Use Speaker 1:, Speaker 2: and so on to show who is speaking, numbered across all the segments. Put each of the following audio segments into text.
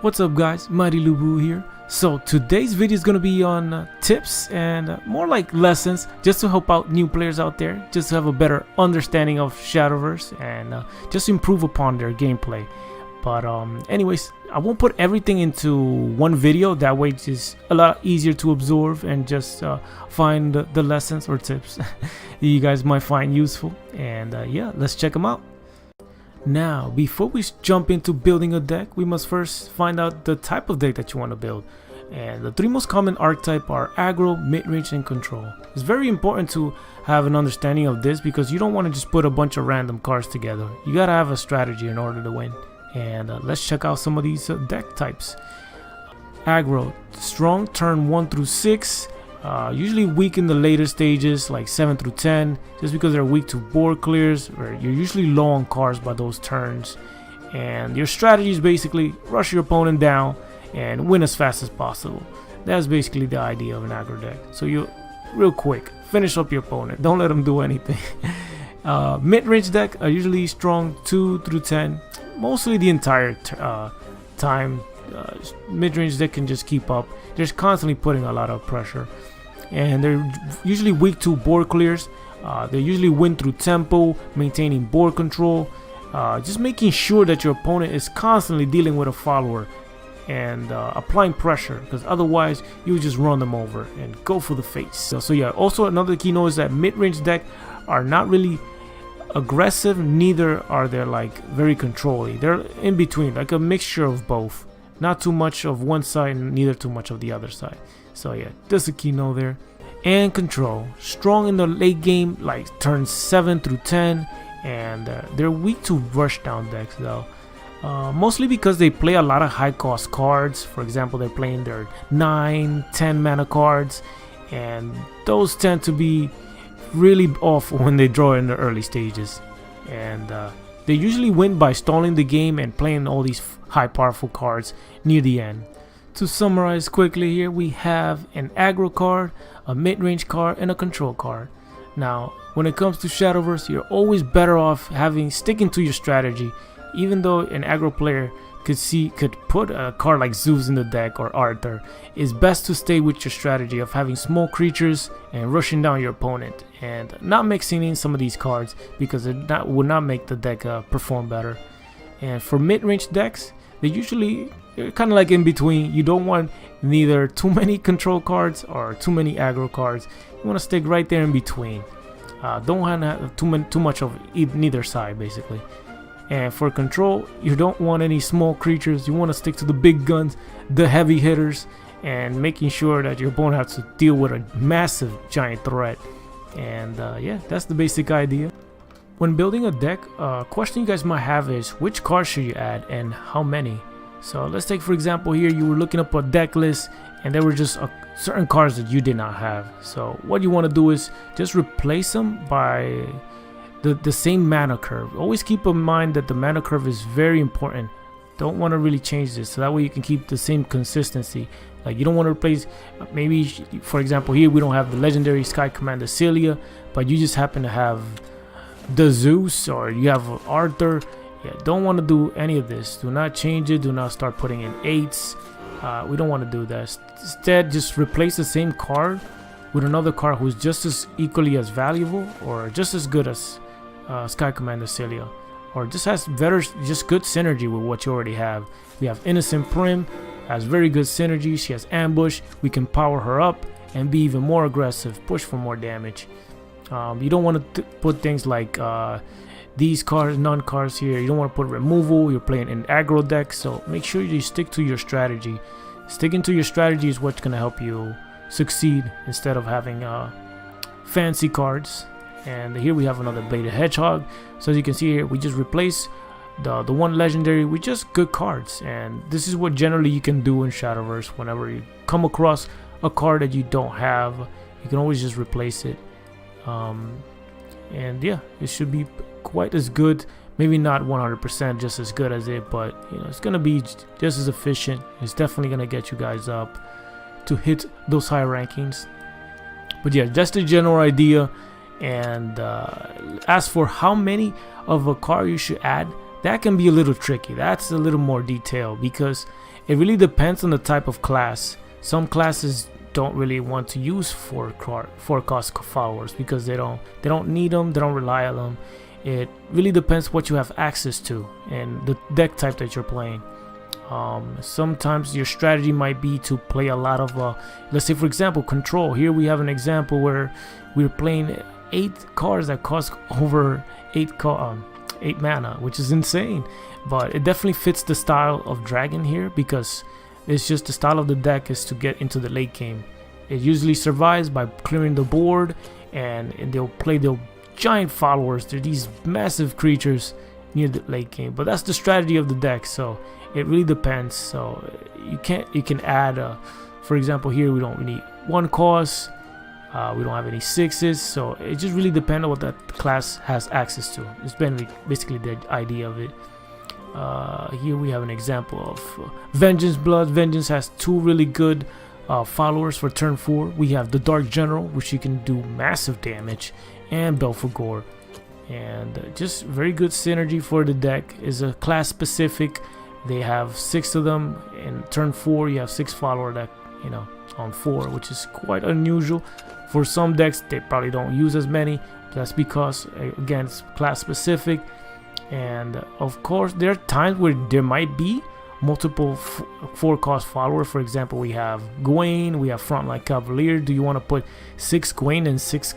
Speaker 1: What's up guys, Mighty LuBu here. So today's video is going to be on tips and more like lessons just to help out new players out there, just to have a better understanding of Shadowverse and just improve upon their gameplay. But anyways, I won't put everything into one video, that way it's just a lot easier to absorb and just find the lessons or tips you guys might find useful. And yeah, let's check them out. Now, before we jump into building a deck, we must first find out the type of deck that you want to build. And the three most common archetypes are aggro, midrange, and control. It's very important to have an understanding of this because you don't want to just put a bunch of random cards together. You gotta have a strategy in order to win. And let's check out some of these deck types. Aggro, strong turn 1 through 6. Usually weak in the later stages like 7 through 10, just because they're weak to board clears, or you're usually low on cards by those turns. And your strategy is basically rush your opponent down and win as fast as possible. That's basically the idea of an aggro deck. So you real quick finish up your opponent, don't let them do anything. Mid-range deck are usually strong 2 through 10, mostly the entire time. Mid-range deck can just keep up. They're constantly putting a lot of pressure, and they're usually weak to board clears. They usually win through tempo, maintaining board control, just making sure that your opponent is constantly dealing with a follower and applying pressure, because otherwise you would just run them over and go for the face. So yeah, also another key note is that mid-range deck are not really aggressive, neither are they like very controlling. They're in between, like a mixture of both. Not too much of one side and neither too much of the other side. So yeah, that's a key note there. And control, strong in the late game, like turns 7 through 10, and they're weak to rush down decks though. Mostly because they play a lot of high cost cards. For example, they're playing their 9, 10 mana cards, and those tend to be really off when they draw in the early stages. And they usually win by stalling the game and playing all these high powerful cards near the end. To summarize quickly here, we have an aggro card, a mid-range card, and a control card. Now, when it comes to Shadowverse, you're always better off sticking to your strategy. Even though an aggro player could put a card like Zeus in the deck or Arthur, it's best to stay with your strategy of having small creatures and rushing down your opponent, and not mixing in some of these cards because it would not make the deck perform better. And for mid-range decks, they usually kind of like in between. You don't want neither too many control cards or too many aggro cards. You want to stick right there in between. Don't want to have too much of neither side basically. And for control, you don't want any small creatures. You want to stick to the big guns, the heavy hitters, and making sure that your opponent has to deal with a massive giant threat. And yeah, that's the basic idea. When building a deck, a question you guys might have is which cards should you add and how many. So let's take for example here, you were looking up a deck list and there were just certain cards that you did not have. So what you want to do is just replace them by the same mana curve. Always keep in mind that the mana curve is very important. Don't want to really change this, so that way you can keep the same consistency. Like you don't want to replace, maybe for example here we don't have the legendary Sky Commander Celia, but you just happen to have the Zeus, or you have Arthur. Yeah, don't want to do any of this. Do not change it. Do not start putting in 8s. We don't want to do that. Instead, just replace the same card with another card who's just as equally as valuable or just as good as Sky Commander Celia, or just has just good synergy with what you already have. We have Innocent Prim, has very good synergy. She has Ambush. We can power her up and be even more aggressive, push for more damage. You don't want to put things like these cards, non-cards here. You don't want to put removal. You're playing an aggro deck, so make sure you stick to your strategy. Sticking to your strategy is what's going to help you succeed instead of having fancy cards. And here we have another Bladed Hedgehog. So as you can see here, we just replace the one legendary with just good cards. And this is what generally you can do in Shadowverse. Whenever you come across a card that you don't have, you can always just replace it. And yeah, it should be quite as good. Maybe not 100% just as good as it, but you know, it's gonna be just as efficient. It's definitely gonna get you guys up to hit those high rankings. But yeah, just a general idea. And as for how many of a card you should add, that can be a little tricky. That's a little more detailed because it really depends on the type of class. Some classes don't really want to use 4-cost followers because they don't need them, they don't rely on them. It really depends what you have access to and the deck type that you're playing. Sometimes your strategy might be to play a lot of let's say for example control. Here we have an example where we're playing 8 cards that cost over 8 mana, which is insane, but it definitely fits the style of dragon here because it's just the style of the deck is to get into the late game. It usually survives by clearing the board, and they'll play the giant followers. They're these massive creatures near the late game, but that's the strategy of the deck, so it really depends. So you can add for example here we don't need 1 cost, we don't have any 6s, so it just really depends on what that class has access to. It's been basically the idea of it. Here we have an example of Vengeance Blood. Vengeance has 2 really good followers for turn 4. We have the Dark General, which you can do massive damage, and Belphegor, and just very good synergy for the deck. Is a class specific. They have 6 of them. In turn 4 you have 6 follower that, you know, on 4, which is quite unusual. For some decks they probably don't use as many. That's because again it's class specific. And of course there are times where there might be multiple 4-cost followers. For example, we have Gawain, we have Frontline Cavalier. Do you want to put 6 Gawain and 6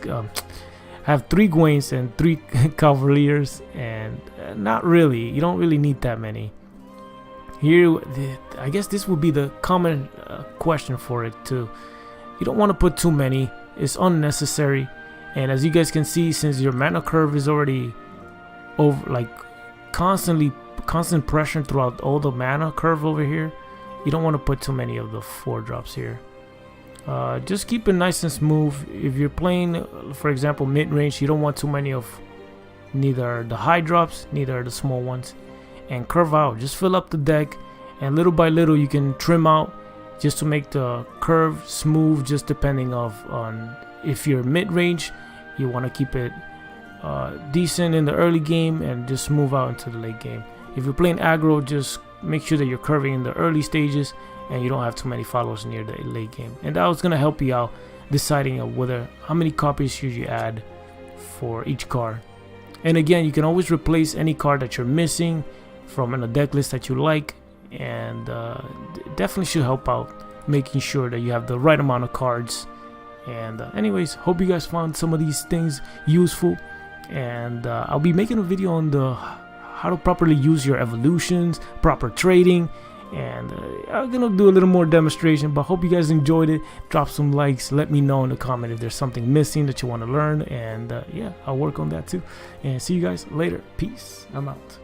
Speaker 1: have 3 Gawains and 3 Cavaliers? And not really, you don't really need that many. Here I guess this would be the common question for it too. You don't want to put too many, it's unnecessary. And as you guys can see, since your mana curve is already over, like constant pressure throughout all the mana curve over here, you don't want to put too many of the 4-drops here. Just keep it nice and smooth. If you're playing for example mid-range, you don't want too many of neither the high drops, neither the small ones. And curve out, just fill up the deck, and little by little you can trim out just to make the curve smooth, just depending on if you're mid-range, you want to keep it decent in the early game and just move out into the late game. If you're playing aggro, just make sure that you're curving in the early stages and you don't have too many followers near the late game. And that was going to help you out deciding how many copies should you add for each card. And again, you can always replace any card that you're missing from a deck list that you like, and it definitely should help out making sure that you have the right amount of cards. And anyways, hope you guys found some of these things useful, and I'll be making a video on how to properly use your evolutions, proper trading, and I'm gonna do a little more demonstration. But hope you guys enjoyed it. Drop some likes, let me know in the comment if there's something missing that you want to learn, and yeah, I'll work on that too. And see you guys later. Peace. I'm out.